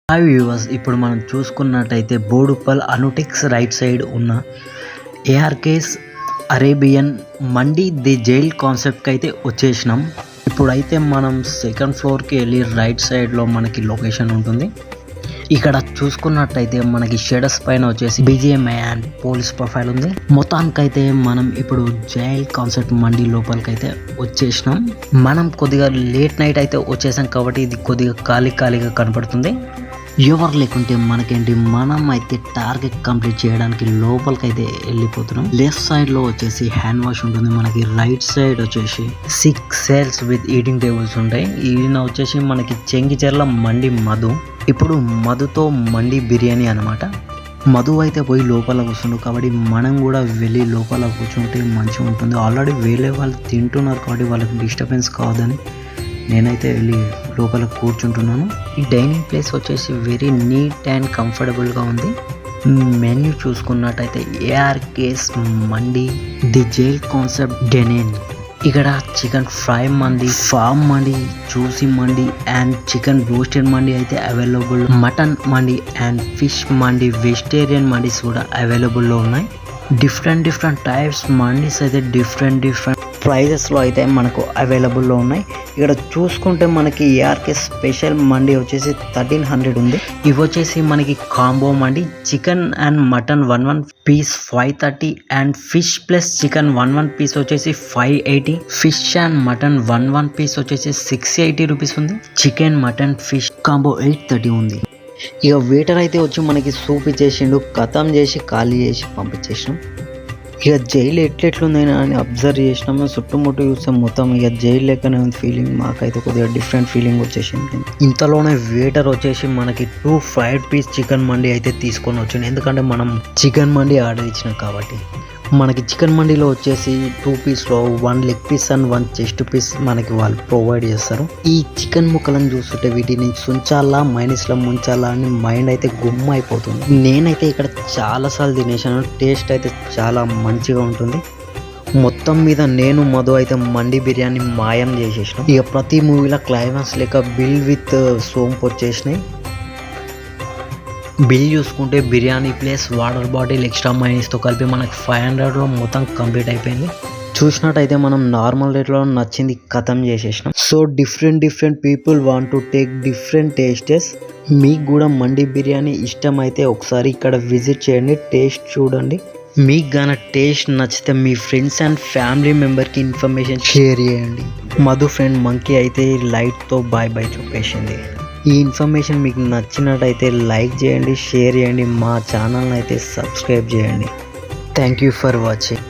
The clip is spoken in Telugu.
హాయ్ వ్యూవర్స్, ఇప్పుడు మనం చూసుకున్నట్టయితే బోడుప్పల్ అనుటెక్స్ రైట్ సైడ్ ఉన్న ఏఆర్కేస్ అరేబియన్ మండి ది జైల్ కాన్సెప్ట్కి అయితే వచ్చేసినాం. ఇప్పుడైతే మనం సెకండ్ ఫ్లోర్కి వెళ్ళి రైట్ సైడ్లో మనకి లొకేషన్ ఉంటుంది. ఇక్కడ చూసుకున్నట్టయితే మనకి షెడర్స్ పైన వచ్చేసి బీజిఎంఐ అండ్ పోలీస్ ప్రొఫైల్ ఉంది. మొత్తానికైతే మనం ఇప్పుడు జైల్ కాన్సెప్ట్ మండి లోపలికైతే వచ్చేసినాం. మనం కొద్దిగా లేట్ నైట్ అయితే వచ్చేసాం కాబట్టి ఇది కొద్దిగా ఖాళీగా కనపడుతుంది. ఎవరు లేకుంటే మనకేంటి, మనం అయితే టార్గెట్ కంప్లీట్ చేయడానికి లోపలికైతే వెళ్ళిపోతున్నాం. లెఫ్ట్ సైడ్ లో వచ్చేసి హ్యాండ్ వాష్ ఉంటుంది. మనకి రైట్ సైడ్ వచ్చేసి 6 సెల్స్ విత్ ఈటింగ్ టేబుల్స్ ఉంటాయి. ఈయన వచ్చేసి మనకి చెంగిచెర్ల మండి మధు. ఇప్పుడు మధుతో మండి బిర్యానీ అనమాట. మధు అయితే పోయి లోపల కూర్చుండు కాబట్టి మనం కూడా వెళ్ళి లోపల కూర్చుంటే మంచిగా ఉంటుంది. ఆల్రెడీ వేరే వాళ్ళు తింటున్నారు కాబట్టి వాళ్ళకి డిస్టర్బెన్స్ కావద్దని నేనైతే వెళ్ళి లోపల కూర్చుంటున్నాను. ఈ డైనింగ్ ప్లేస్ వచ్చేసి వెరీ నీట్ అండ్ కంఫర్టబుల్గా ఉంది. మెన్యూ చూసుకున్నట్టయితే ఏఆర్కేస్ మండి ది జైల్ కాన్సెప్ట్ డెనెన్. ఇక్కడ చికెన్ ఫ్రై మండి, ఫామ్ మండి, చూసి మండి అండ్ చికెన్ రోస్టెడ్ మండి అయితే available. Mutton mandi and fish mandi, vegetarian mandis కూడా అవైలబుల్లో ఉన్నాయి. డిఫరెంట్ టైప్స్ మండీస్ అయితే డిఫరెంట్ ప్రైజెస్లో అయితే మనకు అవైలబుల్లో ఉన్నాయి. ఇక్కడ చూసుకుంటే మనకి ఏఆర్కే స్పెషల్ మండి వచ్చేసి 1300 ఉంది. ఇవి వచ్చేసి మనకి కాంబో మండి, chicken and mutton 1 piece 530 and fish plus chicken 1 piece వచ్చేసి 580. ఫిష్ అండ్ మటన్ 1 పీస్ వచ్చేసి 680 రూపీస్ ఉంది. చికెన్ మటన్ ఫిష్ కాంబో 830 ఉంది. ఇక వెయిటర్ అయితే వచ్చి మనకి సూప్ ఇచ్చేసిండు, ఖతం చేసి ఖాళీ చేసి పంపించేసినాం. ఇక జైలు ఎట్లుందని అని అబ్జర్వ్ చేసినాము. చుట్టుముట్టు చూస్తే మొత్తం ఇక జైలు లెక్కనే ఉంది ఫీలింగ్. మాకైతే కొద్దిగా డిఫరెంట్ ఫీలింగ్ వచ్చేసింది. ఇంతలోనే వెయిటర్ వచ్చేసి మనకి 2 ఫ్రైడ్ పీస్ చికెన్ మండి అయితే తీసుకొని వచ్చింది. ఎందుకంటే మనం చికెన్ మండి ఆర్డర్ ఇచ్చినాం కాబట్టి. మనకి చికెన్ మండీలో వచ్చేసి 2 పీస్లో 1 leg piece and 1 chest piece మనకి వాళ్ళు ప్రొవైడ్ చేస్తారు. ఈ చికెన్ ముక్కలను చూస్తుంటే వీటిని సుంచాలా మైనస్లో ముంచాలా అని మైండ్ అయితే గుమ్మ అయిపోతుంది. నేనైతే ఇక్కడ చాలాసార్లు తినేసాను. టేస్ట్ అయితే చాలా మంచిగా ఉంటుంది. మొత్తం మీద నేను మధు అయితే మండి బిర్యానీ మాయం చేసేసినాం. ఇక ప్రతి మూవీలో క్లైమాక్స్ లేక బిల్ విత్ సోంపు వచ్చేసినాయి. బిల్ చూసుకుంటే biryani plates water bottle extra మైనస్తో కలిపి మనకి 500లో మొత్తం కంప్లీట్ అయిపోయింది. చూసినట్టయితే మనం నార్మల్ రేట్లో నచ్చింది ఖతం చేసేసినాం. So different people want to take different tastes. మీకు కూడా మండి బిర్యానీ ఇష్టమైతే ఒకసారి ఇక్కడ విజిట్ చేయండి, టేస్ట్ చూడండి. మీకు గాన టేస్ట్ నచ్చితే మీ ఫ్రెండ్స్ అండ్ ఫ్యామిలీ మెంబర్కి ఇన్ఫర్మేషన్ షేర్ చేయండి. మధు ఫ్రెండ్ మంకీ అయితే లైట్తో బాయ్ చెప్పేసింది. ఈ ఇన్ఫర్మేషన్ మీకు నచ్చినట్టయితే లైక్ చేయండి, షేర్ చేయండి, మా ఛానల్ని అయితే సబ్స్క్రైబ్ చేయండి. Thank you for watching.